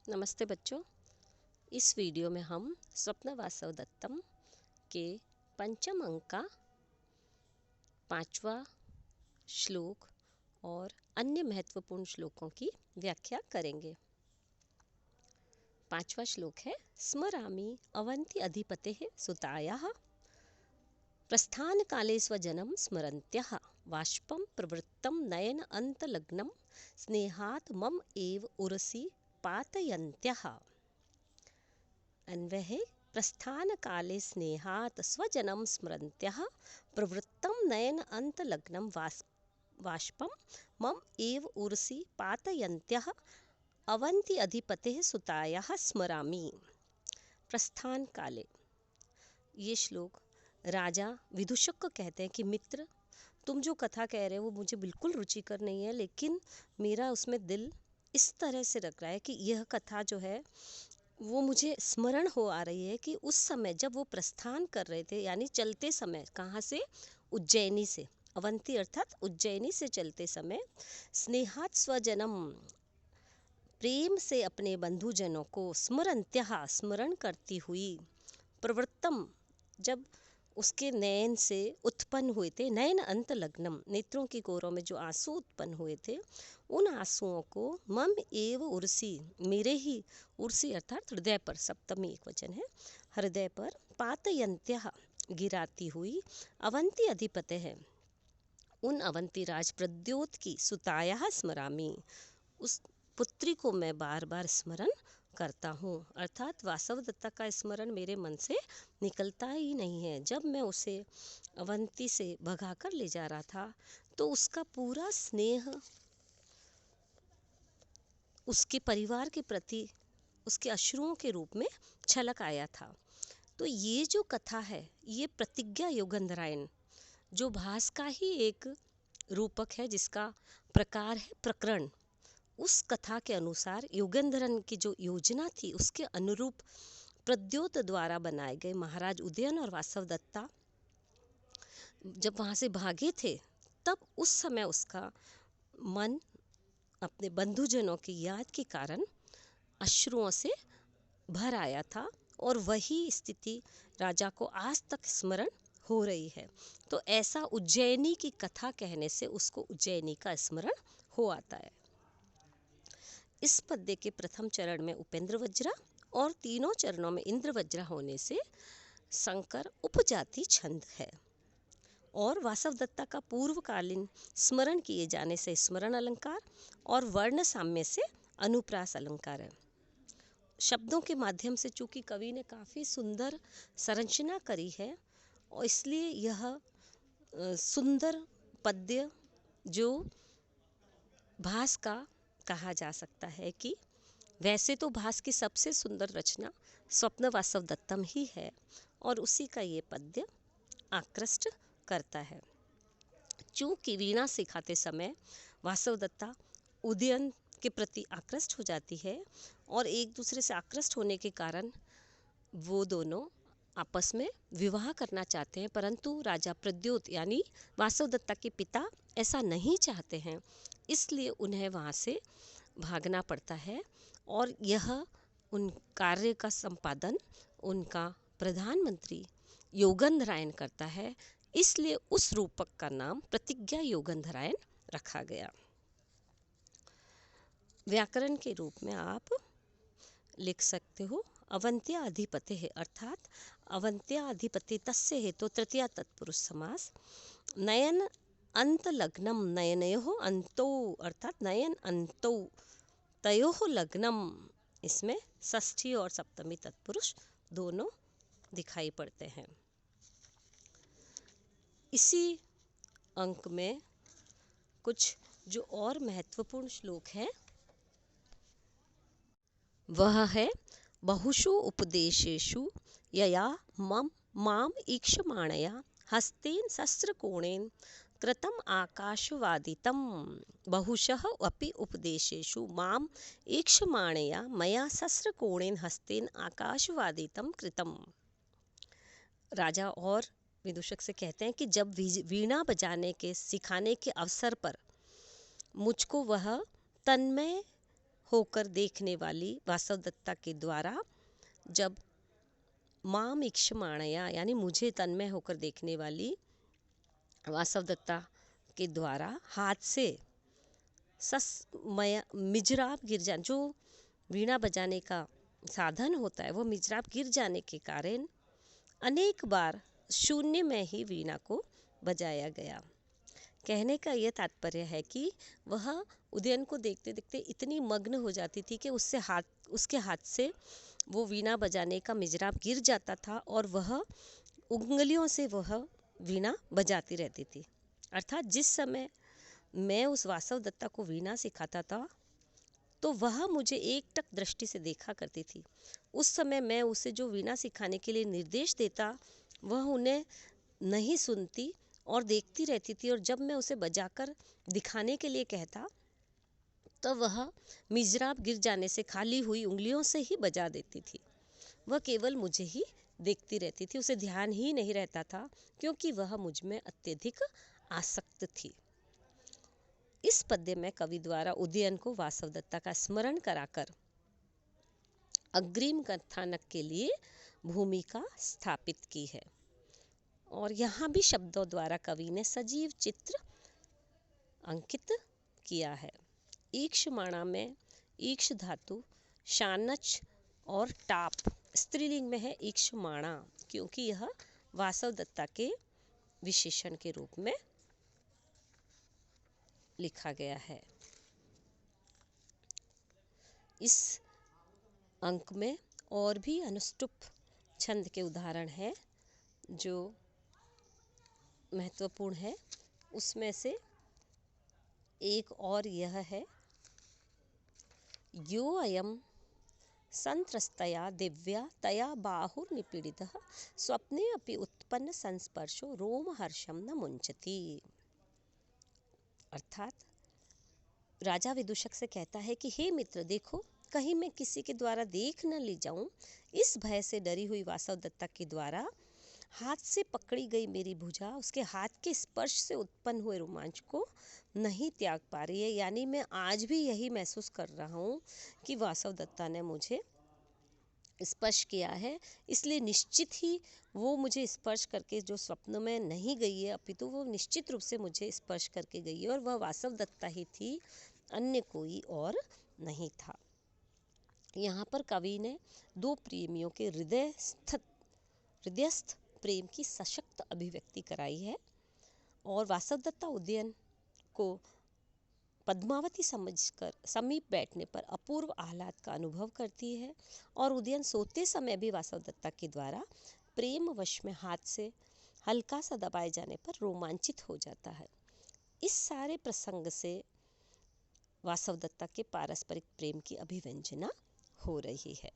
नमस्ते बच्चों। इस वीडियो में हम स्वप्न वासवदत्तम के पंचम अंक का 5वां श्लोक और अन्य महत्वपूर्ण श्लोकों की व्याख्या करेंगे। 5वां श्लोक है स्मरामि अवंति अधिपतेः सुतायाः प्रस्थान काले स्वजनं स्मरन्त्यः वाष्पं प्रवृत्तं नयन अंतलग्नं स्नेहात् मम एव उरसि पातयन्त्यः। अन्वय है प्रस्थान काले स्नेहात् स्वजनं स्मरन्त्यः प्रवृत्तं नयन अंतलग्नं वाष्पं मम एव उर्सि पातयन्त्यः अवंति अधिपतेः सुतायाः स्मरामि। प्रस्थान काले, ये श्लोक राजा विदूषक को कहते हैं कि मित्र, तुम जो कथा कह रहे हो वो मुझे बिल्कुल रुचिकर नहीं है, लेकिन मेरा उसमें दिल इस तरह से रख रहा है कि यह कथा जो है वो मुझे स्मरण हो आ रही है कि उस समय जब वो प्रस्थान कर रहे थे, यानी चलते समय, कहाँ से? उज्जैनी से, अवंती अर्थात उज्जैनी से चलते समय स्नेहात् स्वजनम, प्रेम से अपने बंधुजनों को, स्मरन्त्यः, स्मरण करती हुई, प्रवृत्तम, जब उसके नयन से उत्पन्न हुए थे, नयन अंत लग्नम, नेत्रों की कोरों में जो आंसू उत्पन्न हुए थे, उन आंसुओं को मम एव उर्सी, मेरे ही, उर्सी अर्थात हृदय पर, सप्तमी एक वचन है, हृदय पर, पातयन्त्यः, गिराती हुई, अवंती अधिपते है, उन अवंती राज प्रद्योत की, सुतायाः स्मरामि, उस पुत्री को मैं बार बार स्मरण करता हूँ। अर्थात वासवदत्ता का स्मरण मेरे मन से निकलता ही नहीं है। जब मैं उसे अवंती से भगाकर ले जा रहा था तो उसका पूरा स्नेह उसके परिवार के प्रति उसके अश्रुओं के रूप में छलक आया था। तो ये जो कथा है, ये प्रतिज्ञा योगंधरायण, जो भास का ही एक रूपक है, जिसका प्रकार है प्रकरण, उस कथा के अनुसार योगेंद्रन की जो योजना थी उसके अनुरूप प्रद्योत द्वारा बनाए गए महाराज उदयन और वासवदत्ता जब वहाँ से भागे थे, तब उस समय उसका मन अपने बंधुजनों की याद के कारण अश्रुओं से भर आया था, और वही स्थिति राजा को आज तक स्मरण हो रही है। तो ऐसा उज्जैनी की कथा कहने से उसको उज्जैनी का स्मरण हो आता है। इस पद्य के प्रथम चरण में उपेंद्र वज्रा और तीनों चरणों में इंद्र वज्रा होने से संकर उपजाति छंद है, और वासवदत्ता का पूर्वकालीन स्मरण किए जाने से स्मरण अलंकार और वर्ण साम्य से अनुप्रास अलंकार है। शब्दों के माध्यम से चूंकि कवि ने काफ़ी सुंदर संरचना करी है, और इसलिए यह सुंदर पद्य जो भास का कहा जा सकता है कि वैसे तो भास की सबसे सुंदर रचना स्वप्न वासवदत्तम ही है, और उसी का ये पद्य आकृष्ट करता है। चूँकि वीणा सिखाते समय वासवदत्ता उदयन के प्रति आकृष्ट हो जाती है, और एक दूसरे से आकृष्ट होने के कारण वो दोनों आपस में विवाह करना चाहते हैं, परंतु राजा प्रद्योत यानी वासवदत्ता के पिता ऐसा नहीं चाहते हैं, इसलिए उन्हें वहाँ से भागना पड़ता है, और यह उन कार्य का संपादन उनका प्रधानमंत्री योगंधरायण करता है, इसलिए उस रूपक का नाम प्रतिज्ञा योगंधरायण रखा गया। व्याकरण के रूप में आप लिख सकते हो अवंत्या अधिपते है, अर्थात अवंत्या अधिपति तस्य है, तो तृतीया तत्पुरुष समास। नयन अंत लग्नम, नयनयोः अंतो, अर्थात नयन अंतो, तयोः लग्नम, इसमें षष्ठी और सप्तमी तत्पुरुष दोनों दिखाई पड़ते हैं। इसी अंक में कुछ जो और महत्वपूर्ण श्लोक हैं वह है बहुषु उपदेशेषु यया माम ईक्षमाणया हस्तेन शस्त्रकोणेन कृतम आकाशवादितम। बहुशः अपि उपदेशेषु माम ईक्षमाणया मया शस्त्रकोणेन हस्तेन आकाशवादितम कृतम। राजा और विदूषक से कहते हैं कि जब वीणा बजाने के सिखाने के अवसर पर मुझको वह तन्मय होकर देखने वाली वासवदत्ता के द्वारा जब माम ईक्षमाणया यानी मुझे तन्मय होकर देखने वाली वासवदत्ता के द्वारा हाथ से मिजराब गिर जाने, जो वीणा बजाने का साधन होता है वो मिजराब गिर जाने के कारण अनेक बार शून्य में ही वीणा को बजाया गया। कहने का यह तात्पर्य है कि वह उदयन को देखते देखते इतनी मग्न हो जाती थी कि उसके हाथ से वो वीणा बजाने का मिजराब गिर जाता था और वह उंगलियों से वह वीणा बजाती रहती थी। अर्थात जिस समय मैं उस वासवदत्ता को वीणा सिखाता था तो वह मुझे एकटक दृष्टि से देखा करती थी। उस समय मैं उसे जो वीणा सिखाने के लिए निर्देश देता वह उन्हें नहीं सुनती और देखती रहती थी, और जब मैं उसे बजाकर दिखाने के लिए कहता तो वह मिजराब गिर जाने से खाली हुई उंगलियों से ही बजा देती थी। वह केवल मुझे ही देखती रहती थी, उसे ध्यान ही नहीं रहता था क्योंकि वह मुझ में अत्यधिक आसक्त थी। इस पद्य में कवि द्वारा उदयन को वासवदत्ता का स्मरण कराकर अग्रिम कथानक के लिए भूमिका स्थापित की है। और यहाँ भी शब्दों द्वारा कवि ने सजीव चित्र अंकित किया है। ईक्षमाणा में ईक्ष धातु, शानच और टाप स्त्रीलिंग में है ईक्षमाणा, क्योंकि यह वासवदत्ता के विशेषण के रूप में लिखा गया है। इस अंक में और भी अनुष्टुप छंद के उदाहरण हैं जो महत्वपूर्ण है। उसमें से एक और यह है, यो अयम संत्रस्तया दिव्या तया बाहुर्निपीडितः स्वप्ने अपि उत्पन्न संस्पर्शो रोमहर्षम न मुंचति। अर्थात राजा विदूषक से कहता है कि हे मित्र, देखो कहीं मैं किसी के द्वारा देख न ली जाऊं। इस भय से डरी हुई वासवदत्ता के द्वारा हाथ से पकड़ी गई मेरी भुजा उसके हाथ के स्पर्श से उत्पन्न हुए रोमांच को नहीं त्याग पा रही है। यानी मैं आज भी यही महसूस कर रहा हूँ कि वासवदत्ता ने मुझे स्पर्श किया है, इसलिए निश्चित ही वो मुझे स्पर्श करके जो स्वप्न में नहीं गई है अपितु वो निश्चित रूप से मुझे स्पर्श करके गई है, और वह वासवदत्ता ही थी, अन्य कोई और नहीं था। यहाँ पर कवि ने दो प्रेमियों के हृदयस्थ प्रेम की सशक्त अभिव्यक्ति कराई है। और वासवदत्ता उदयन को पद्मावती समझकर समीप बैठने पर अपूर्व आह्लाद का अनुभव करती है, और उदयन सोते समय भी वासवदत्ता के द्वारा प्रेम वश में हाथ से हल्का सा दबाए जाने पर रोमांचित हो जाता है। इस सारे प्रसंग से वासवदत्ता के पारस्परिक प्रेम की अभिव्यंजना हो रही है।